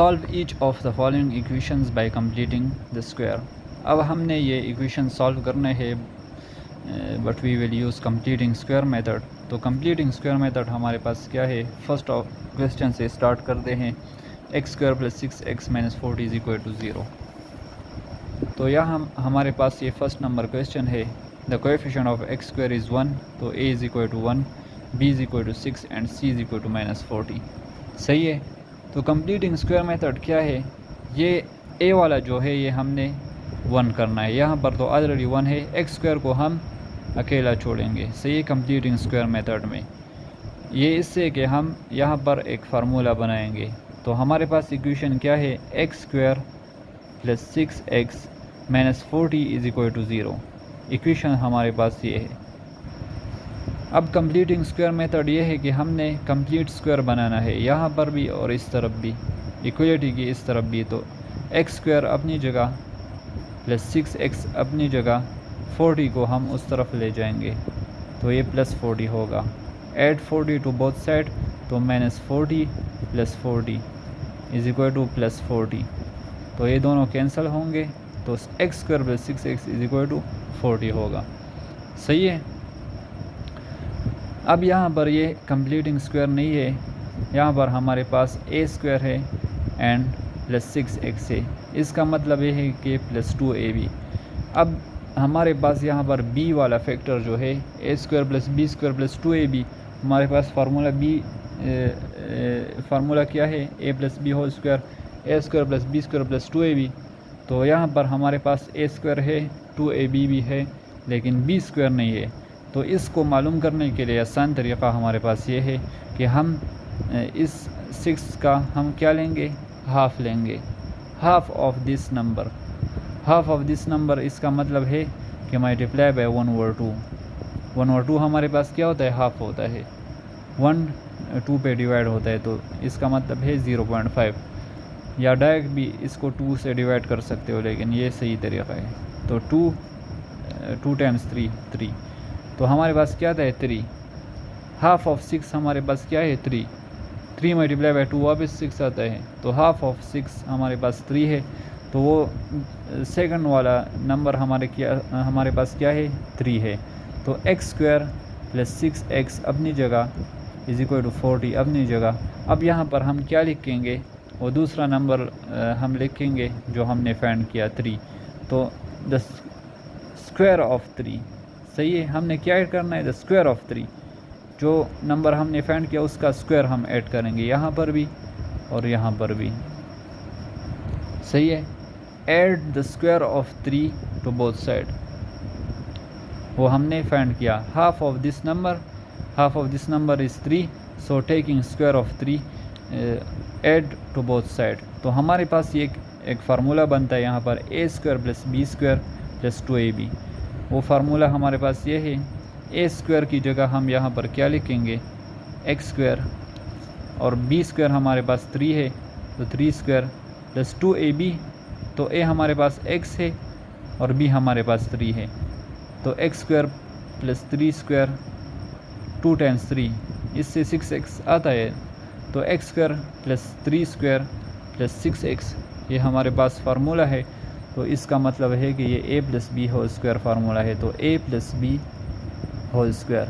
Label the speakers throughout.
Speaker 1: Solve each of the following equations by completing the square. अब हमने ये equation solve करने हैं but we will use completing square method. तो completing square method हमारे पास क्या है, फर्स्ट ऑफ क्वेश्चन से स्टार्ट करते हैं। X square plus 6x minus 40 is equal to 0। तो यहाँ हमारे पास ये फर्स्ट नंबर क्वेश्चन है। The coefficient of X square is 1, तो a is equal to 1, b is equal to 6 and c is equal to minus 40। सही है। तो कंप्लीटिंग स्क्वायर मेथड क्या है, ये a वाला जो है ये हमने 1 करना है। यहाँ पर तो ऑलरेडी 1 है, एक्स स्क्वायर को हम अकेला छोड़ेंगे। सही है। कंप्लीटिंग स्क्वायर मेथड में ये इससे कि हम यहाँ पर एक फार्मूला बनाएंगे। तो हमारे पास इक्वेशन क्या है, X square plus 6x minus 40 is equal to 0। Equation हमारे पास ये है। अब कंप्लीटिंग स्क्वायर मेथड ये है कि हमने कंप्लीट स्क्वायर बनाना है, यहाँ पर भी और इस तरफ भी, इक्वलिटी की इस तरफ भी। तो एक्स स्क्वायर अपनी जगह प्लस 6x अपनी जगह, 40 को हम उस तरफ ले जाएंगे तो ये प्लस 40 होगा। ऐड 40 टू बोथ साइड, तो minus 40 plus 40 is equal to plus 40। तो ये दोनों कैंसिल होंगे, तो X square plus 6x is equal to 40 होगा। सही है। अब यहाँ पर ये कंप्लीटिंग स्क्वायर नहीं है, यहाँ पर हमारे पास a स्क्वायर है एंड प्लस 6x है। इसका मतलब ये है कि प्लस 2ab। अब हमारे पास यहाँ पर b वाला फैक्टर जो है a square plus b square plus 2ab, हमारे पास फार्मूला क्या है, a plus B whole square, a square plus b square plus 2ab। तो यहाँ पर हमारे पास a स्क्वायर है, 2ab भी है, लेकिन b स्क्वायर नहीं है। तो इसको मालूम करने के लिए आसान तरीक़ा हमारे पास ये है कि हम इस 6 का हम क्या लेंगे, हाफ़ लेंगे, half of this number, half of this number. इसका मतलब है कि मल्टीप्लाई बाय 1/2। 1/2 हमारे पास क्या होता है, हाफ़ होता है। 1 2 पे डिवाइड होता है, तो इसका मतलब है 0.5, या डायरेक्ट भी इसको 2 से डिवाइड कर सकते हो, लेकिन ये सही तरीक़ा है। तो 2 टाइम्स 3। तो हमारे पास क्या था है, 3। हाफ़ ऑफ 6 हमारे पास क्या है, 3 मल्टीप्लाई बाय 2 वापस 6 आता है। तो हाफ़ ऑफ 6 हमारे पास 3 है। तो वो सेकंड वाला नंबर हमारे पास क्या है, 3 है। तो एक्स स्क्वायर प्लस 6x अपनी जगह इज इक्वल टू 40 अपनी जगह। अब यहाँ पर हम क्या लिखेंगे, वो दूसरा नंबर हम लिखेंगे जो हमने फाइंड किया, 3। तो द स्क्वायर ऑफ 3। सही है। हमने क्या ऐड करना है, द स्क्वायर ऑफ 3। जो नंबर हमने फाइंड किया उसका स्क्वायर हम ऐड करेंगे, यहाँ पर भी और यहाँ पर भी। सही है। Add the square of 3 to both side, वो हमने फाइंड किया। Half of this number is 3, so taking square of 3 add to both side. तो हमारे पास ये एक फार्मूला बनता है यहाँ पर, a square plus b square plus 2ab। वो फार्मूला हमारे पास ये है, a स्क्वायर की जगह हम यहाँ पर क्या लिखेंगे, x स्क्वायर, और b स्क्वायर हमारे पास 3 है, तो 3 स्क्वायर प्लस 2ab। तो a हमारे पास x है और b हमारे पास 3 है। तो x square plus 3 square 2 times 3, इससे 6x आता है। तो x square plus 3 square plus 6x ये हमारे पास फार्मूला है। तो इसका मतलब है कि ये a plus B whole square formula है। तो a plus B whole square,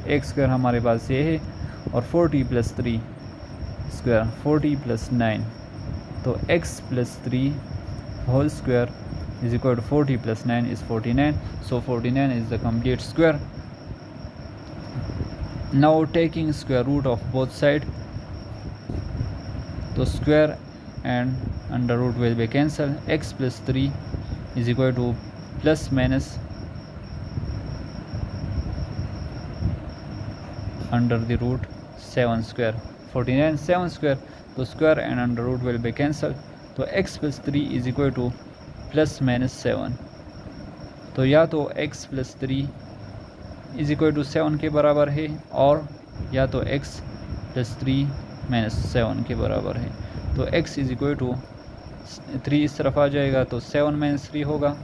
Speaker 1: x square हमारे पास ये है, और 40 प्लस 3 स्क्वायर 40 प्लस 9। तो x plus 3 whole square is equal to 40 plus 9 is 49. So 49 is the complete square. Now taking square root of both side, तो square and under root will be cancelled. X plus 3 is equal to plus minus under the root 7 square, 49 7 square. तो square and under root will be cancelled. तो x plus 3 is equal to plus minus 7। तो या तो x plus 3 is equal to 7 के बराबर है, और या तो x प्लस 3 माइनस 7 के बराबर है। तो x इज इक्वल टू 3 इस तरफ आ जाएगा, तो 7 माइनस 3 होगा,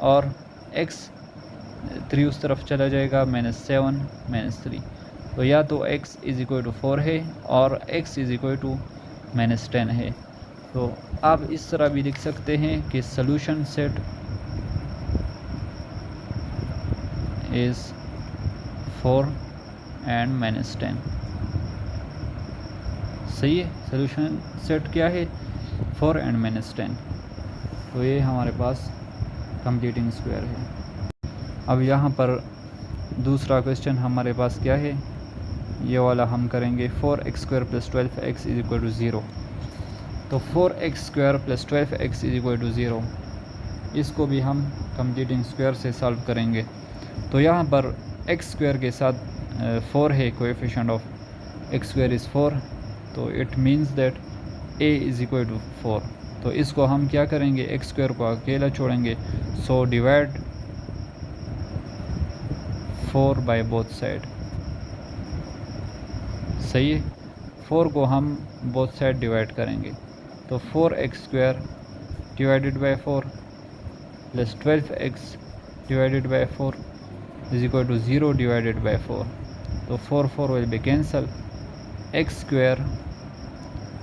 Speaker 1: और x 3 उस तरफ चला जाएगा, माइनस 7 माइनस 3। तो या तो x इज इक्वल टू 4 है, और x is equal to minus 10 है। तो आप इस तरह भी लिख सकते हैं कि सॉल्यूशन सेट इज़ 4 and -10। सही है, सॉल्यूशन सेट क्या है, 4 and -10। तो ये हमारे पास कंप्लीटिंग स्क्वायर है। अब यहाँ पर दूसरा क्वेश्चन हमारे पास क्या है, ये वाला हम करेंगे 4x² + 12x = 0। तो 4x² + 12x = 0, इसको भी हम कंप्लीटिंग स्क्वायर से सॉल्व करेंगे। तो यहाँ पर x² के साथ 4 है, कोएफिशिएंट ऑफ x² इज़ 4, तो इट मीन्स दैट a = 4। तो इसको हम क्या करेंगे, x² को अकेला छोड़ेंगे, so divide 4 by both side. सही है, 4 को हम बोथ साइड डिवाइड करेंगे, तो 4x² divided by 4 plus 12x divided by 4 is equal to 0 divided by 4। तो 4 will be cancel, x²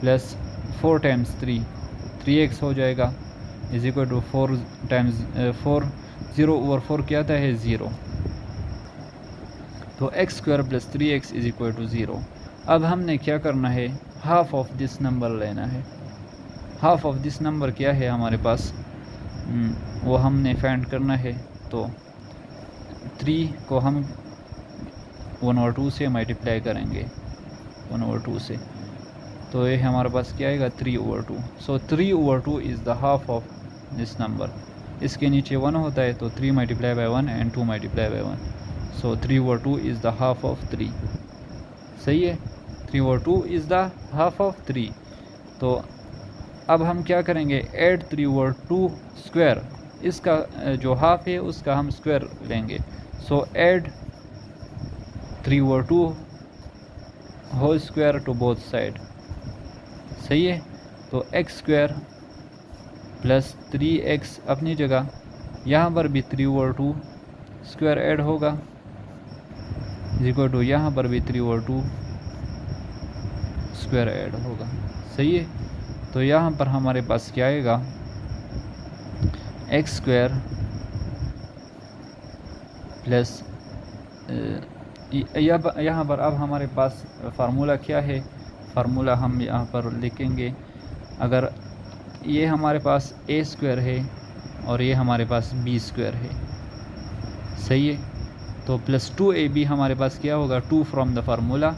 Speaker 1: plus 4 times 3x हो जाएगा, इज इक्वल टू 4 टाइम्स 4, 0/4 क्या आता है, 0। तो x² + 3x is equal to 0। अब हमने क्या करना है, हाफ ऑफ दिस नंबर लेना है। हाफ ऑफ दिस नंबर क्या है हमारे पास, वो हमने फाइंड करना है। तो 3 को हम 1/2 से मल्टीप्लाई करेंगे, 1/2 से, तो ये हमारे पास क्या आएगा, 3/2। सो 3/2 is the half of this number. इसके नीचे 1 होता है, तो 3 × 1 and 2 × 1, so 3/2 is the half of 3। सही है, 3/2 इज़ द हाफ ऑफ 3। तो अब हम क्या करेंगे, ऐड 3/2 स्क्वायर, इसका जो हाफ है उसका हम स्क्वायर लेंगे। So add 3/2 whole square to both side. सही है, तो x² प्लस 3x अपनी जगह, यहाँ पर भी 3/2 स्क्वायर ऐड होगा, इक्वल टू यहाँ पर भी 3/2 स्क्वायर ऐड होगा। सही है, तो यहाँ पर हमारे पास क्या आएगा, x² प्लस यहाँ पर अब हमारे पास फार्मूला क्या है, फार्मूला हम यहाँ पर लिखेंगे। अगर ये हमारे पास a² है और ये हमारे पास b² है, सही है, तो प्लस 2ab हमारे पास क्या होगा, 2 from the formula,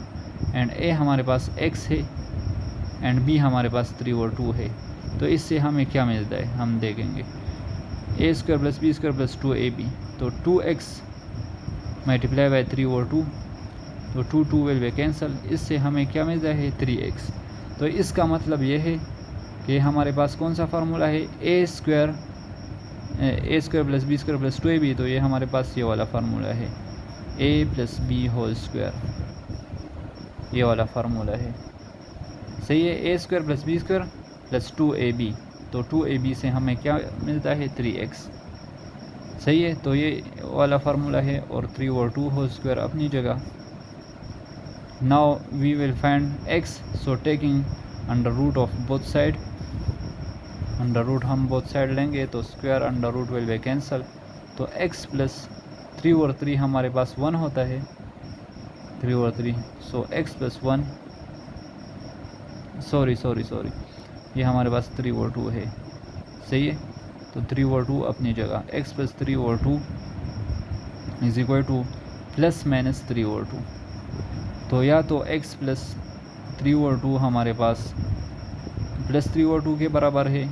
Speaker 1: and a हमारे पास x है एंड b हमारे पास 3/2 है। तो इससे हमें क्या मिलता है हम देखेंगे, a² + b² + 2ab, तो 2x मल्टीप्लाई बाय 3/2, तो 2 विल बी कैंसल, इससे हमें क्या मिलता है, 3x। तो इसका मतलब ये है कि हमारे पास कौन सा फार्मूला है, a² + b² + 2ab, तो ये हमारे पास ये वाला फार्मूला है, a + b होल स्क्वायर, ये वाला फार्मूला है। सही है, a² + b² + 2ab, तो 2ab से हमें क्या मिलता है, 3x। सही है, तो ये वाला फार्मूला है, और 3/2 होल स्क्वायर अपनी जगह। Now we will find x, so taking under root of both side, under root हम बोथ साइड लेंगे, तो square under root will be cancel. तो x प्लस 3/3 हमारे पास 1 होता है, 3/3, सो x + 1, सॉरी ये हमारे पास 3/2 है। सही है, तो 3/2 अपनी जगह, x + 3/2 इज इक्वल टू ±3/2। तो या तो x + 3/2 हमारे पास +3/2 के बराबर है,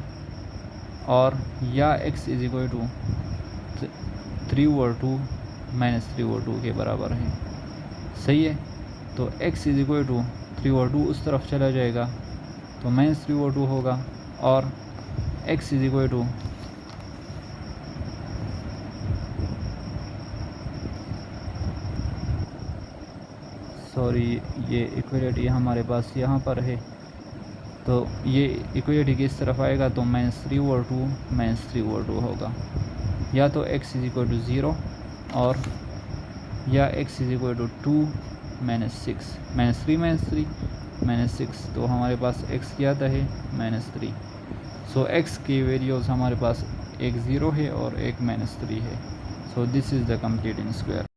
Speaker 1: और या x इज इक्वल टू 3/2 - 3/2 के बराबर है। सही है, तो x इज इक्वल टू 3/2 उस तरफ चला जाएगा, तो -3/2 होगा, और x इज इक्वल टू ये इक्वलिटी हमारे पास यहाँ पर है, तो ये इक्वलिटी किस तरफ आएगा, तो -3/2 -3/2 होगा। या तो x इज इक्वल टू 0, और या x इज इक्वल टू 2 - 6, -3 - 3 -6, तो हमारे पास x क्या आता है -3। सो x की वैल्यूज़ हमारे पास एक 0 है और एक -3 है। So this is the complete in square.